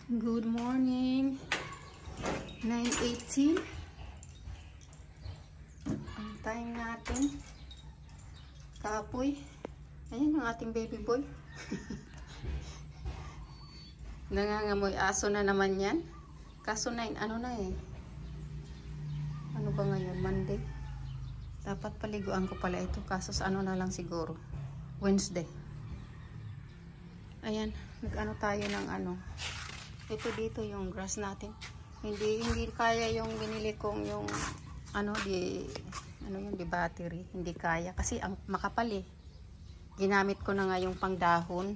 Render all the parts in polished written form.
Good morning. 9:18. Ang time natin. Kapoy. Ayan ang ating baby boy. Nangangamoy aso na naman yan. Kaso 9, ano na eh. Ano ba ngayon? Monday. Dapat paliguan ko pala ito. Kaso sa ano na lang siguro. Wednesday. Ayan. Nag-ano tayo ng ano. Ito dito yung grass natin. Hindi kaya yung binili kong yung ano di battery. Hindi kaya kasi ang makapal eh. Ginamit ko na nga yung pangdahon.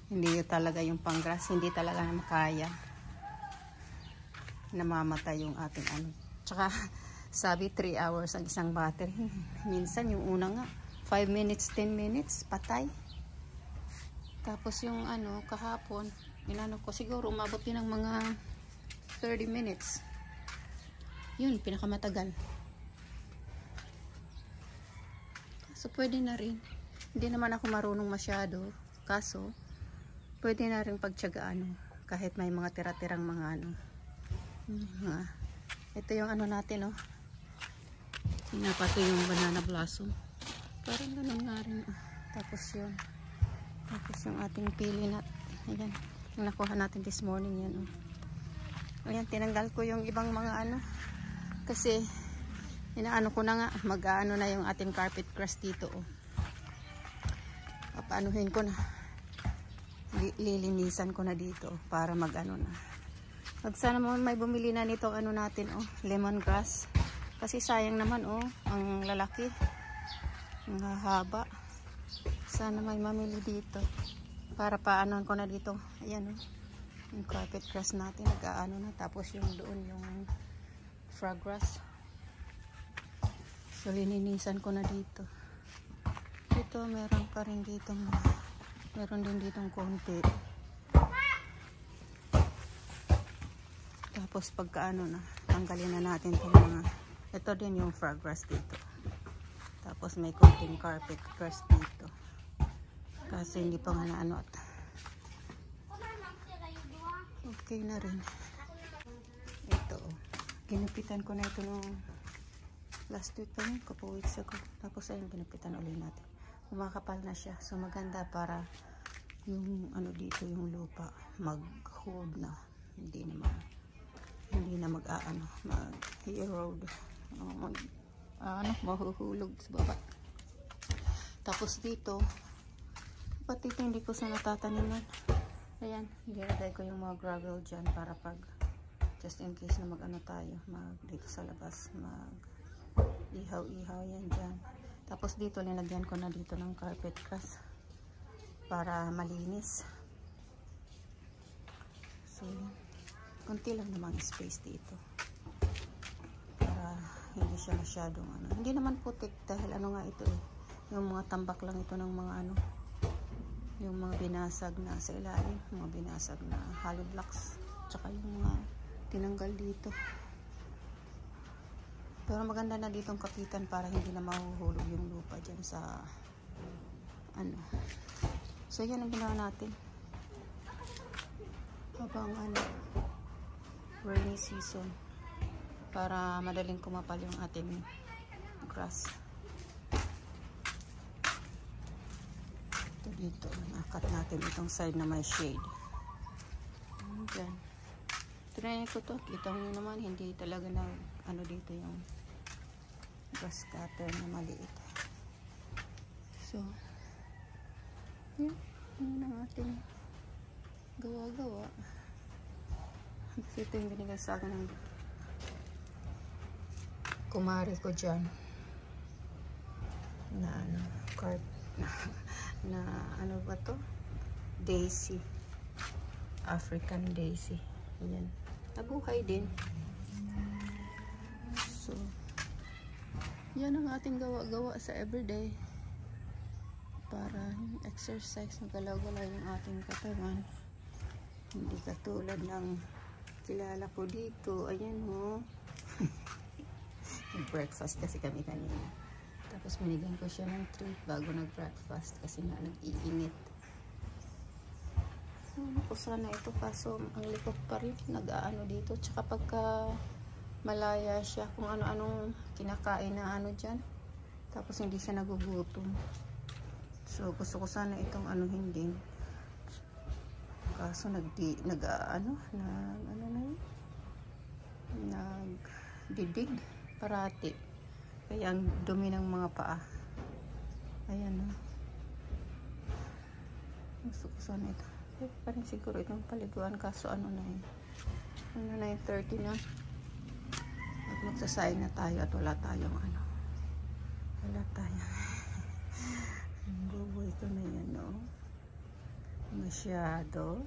Hindi talaga yung pang grass. Hindi talaga na makaya. Namamatay yung ating ano. Tsaka sabi 3 hours ang isang battery. Minsan yung una nga 5 minutes, 10 minutes patay. Tapos yung ano kahapon inano ko siguro umabot din ng mga 30 minutes. Yun, pinakamatagal. So pwede na rin. Hindi naman ako marunong masyado. Kaso, pwede na rin pagtiyagaan. Kahit may mga tira-tirang mga ano. Ito yung ano natin, oh. Pinapato yung banana blossom. Parang ganun nga rin. Tapos yun. Tapos yung ating pili nut. Ayan. Yung nakuha natin this morning yan, oh. Ayan, tinanggal ko yung ibang mga ano. Kasi, inaano ko na nga. Mag-ano na yung ating carpet grass dito, oh. Papaanuhin ko na. Lilinisan ko na dito, oh, para mag-ano na. Sana mo may bumili na nito ano natin, oh, lemongrass. Kasi sayang naman, oh, ang lalaki. Ang haba. Sana may mamili dito. Para paanoan ko na dito. Ayan, oh. Yung carpet grass natin. Nag-aano na. Tapos yung doon yung frog grass. So, lininisan ko na dito. Ito, meron pa rin dito. Meron din ditong konti. Tapos pagkaano na, tanggalin na natin itong mga, ito din yung frog grass dito. Tapos may konting carpet grass dito. Kasi hindi pa nga na ano at okay na rin. Ito, ginupitan ko na ito nung last week pa yun, couple weeks ago. Tapos ayun, ginupitan ulit natin. Kumakapal na siya. So maganda para yung ano dito, yung lupa mag-hold na. Hindi na mag-aano, mag-erode. Mahuhulog sa baba. Tapos dito, pati ito hindi ko sa natataniman. Ayan, nilagay ko yung mga gravel dyan para pag just in case na mag-ano tayo, dito sa labas, mag-ihaw-ihaw yan dyan. Tapos dito, linagyan ko na dito ng carpet grass para malinis. So, kunti lang namang space dito para hindi siya masyadong ano. Hindi naman putik dahil ano nga ito eh. Yung mga tambak lang ito ng mga ano. Yung mga binasag na sa ilalim. Mga binasag na hollow blocks. Tsaka yung mga tinanggal dito. Pero maganda na ditong kapitan para hindi na mahuhulog yung lupa dyan sa ano. So yan ang ginawa natin. Habang ano, rainy season. Para madaling kumapal yung ating grass. Ito dito. Nakat natin itong side na may shade. Diyan. Try ko to. Kita nyo naman, hindi talaga na ano dito yung grass cutter na maliit. So, yun. Yun ang ating gawa-gawa. Ito yung binigay sa akin ng kumari ko dyan na ano, na ano ba to? Daisy. African daisy. Ayan. Nabuhay din. So, yan ang ating gawa-gawa sa everyday. Para exercise, magalaw-galaw yung ating katawan. Hindi katulad ng kilala ko dito. Ayan, oh. Breakfast kasi kami kanina. Tapos binigyan ko siya ng treat bago nag-breakfast kasi nga nag-iinit. Ano ko sana ito, kaso ang likot pa rin. Nag-aano dito. Tsaka pagka malaya siya, kung ano-anong kinakain na ano dyan. Tapos hindi siya nagugutom. So gusto ko sana itong anuhin din. Kaso nagdidig parati. Kaya ang dumi ng mga paa. Ayan o. Gusto ko sana ito. Parang siguro itong paliguan, kaso ano na yun. 9:30 na. At magsasayang na tayo at wala tayong ano. Wala tayong bubo ito na yan, no? Masyado.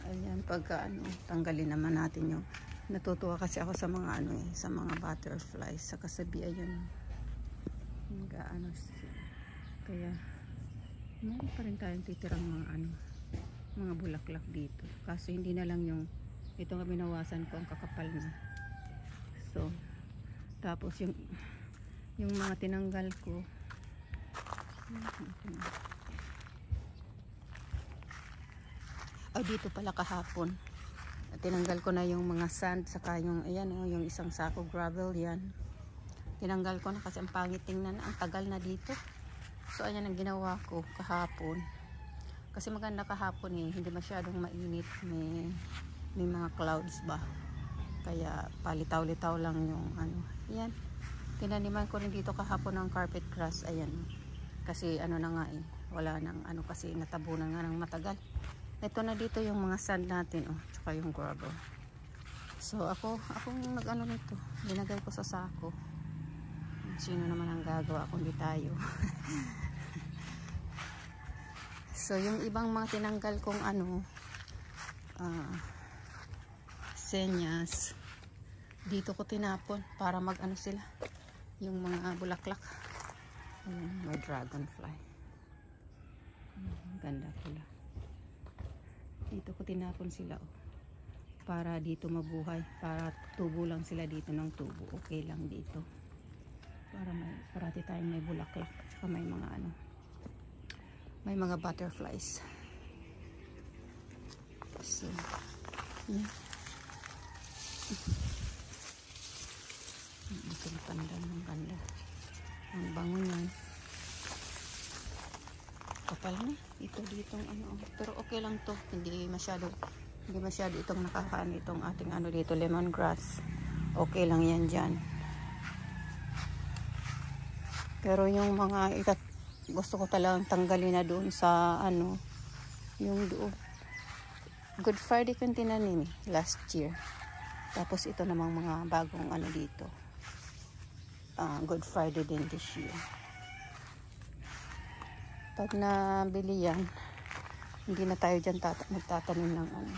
Ayan, pagka ano, tanggalin naman natin yung, natutuwa kasi ako sa mga ano eh, sa mga butterflies, sa kasabi, ayun. Nag-ano siya. Kaya, meron pa rin tayong titirang mga ano, mga bulaklak dito. Kaso hindi na lang yung, ito nga binawasan ko, ang kakapal na. So, tapos yung mga tinanggal ko, dito pala kahapon tinanggal ko na yung mga sand, saka yung ayan oh, yung isang sako gravel yan, tinanggal ko na kasi ang pangit tingnan, ang tagal na dito. So ayan ang ginawa ko kahapon, kasi maganda kahapon eh, hindi masyadong mainit, may mga clouds ba, kaya palitaw-litaw lang yung ano. Yan, tinaniman ko rin dito kahapon ng carpet grass. Ayan, kasi ano na nga eh, wala nang ano, kasi natabunan nga ng matagal. Ito na dito yung mga sand natin oh, tsaka yung gravel. So akong nag-ano nito, linagay ko sa sako. Sino naman ang gagawa kundi tayo. So yung ibang mga tinanggal kong ano, senyas, dito ko tinapon para mag-ano sila, yung mga bulaklak. Ayan, may dragonfly. Ganda pula. Dito ko tinapon sila oh, para dito mabuhay, para tubo lang sila dito ng tubo. Okay lang dito. Para parati tayong may bulaklak, saka may mga ano, may mga butterflies. So, yeah. Ito na pandan ng ganda. Ang bango niyan. Kapal na. Ito ditong ano. Pero okay lang to. Hindi masyado itong nakakaan itong ating ano dito, lemongrass. Okay lang yan dyan. Pero yung mga gusto ko talagang tanggalin na doon sa ano, yung doon. Good Friday kung tinanim last year. Tapos ito namang mga bagong ano dito. Good Friday din this year. Pag nabili yan, hindi na tayo dyan magtatanim ng ano.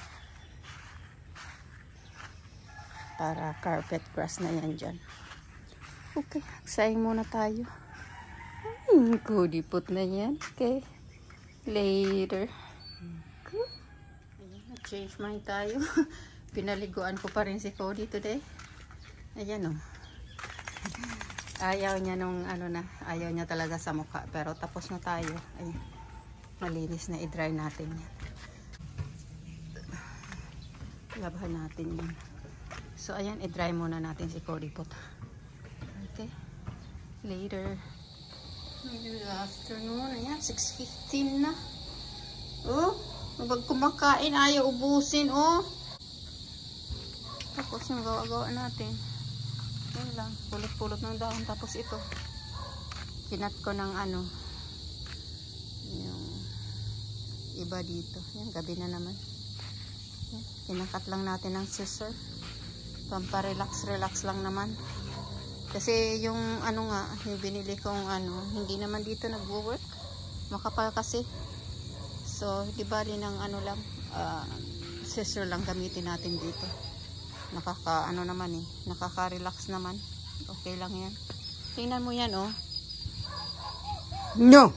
Para carpet grass na yan dyan. Okay, sayang muna tayo. Kudipot na yan. Okay, later. Change mind tayo. Pinaliguan ko pa rin si Cody today. Ayan o. Ayaw niya nung ano na, ayaw niya talaga sa mukha, pero tapos na tayo. Ay, malinis na, i-dry natin yan. Labahan natin yan. So ayan, i-dry muna natin si Cody pot. Okay, later. Good afternoon. Ayan, 6:15 na. Oh, pag kumakain ayaw ubusin oh. Tapos yung gawa-gawa natin, yun lang, pulot-pulot ng dahon. Tapos ito, kinat ko ng ano, yung iba dito. Yan, gabi na naman. Yan, kinakat lang natin ng scissor. Pampa-relax lang naman. Kasi yung ano nga, yung binili kong ano, hindi naman dito nagwo-work. Makapal kasi. So, di bali ng ano lang, scissor lang gamitin natin dito. Ano naman eh, nakaka-relax naman. Okay lang yan. Tingnan mo yan oh. No!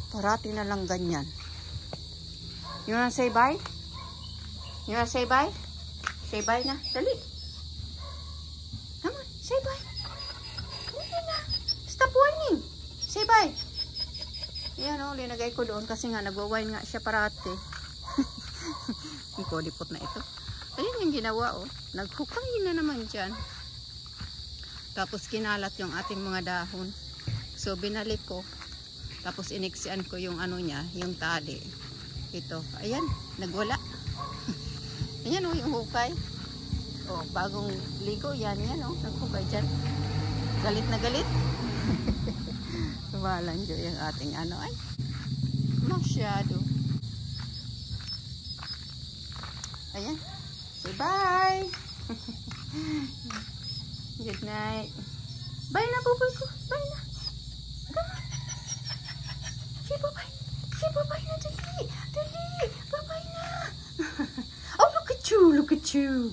Parati na lang ganyan. You wanna say bye? You wanna say bye? Say bye na. Dali. Come on, say bye. Come on na. Stop whining. Ayan o, linagay ko doon kasi nga nagwa-wine nga siya parati. Yung kodipot na ito. Ayan yung ginawa o. Naghukay na naman dyan. Tapos kinalat yung ating mga dahon. So binalik ko. Tapos iniksian ko yung ano niya, yung tali. Ito. Ayan, nagwala. Ayan o, yung hukay. O, bagong ligo. Yan o, naghukay dyan. Galit na galit. Walang dyo yung ating ano ay. Masyado. Ayan. Say bye. Good night. Bye na, buboy ko. Bye na. Come on. Say bye-bye. Say bye-bye na, dali. Dali. Bye-bye na. Oh, look at you. Look at you.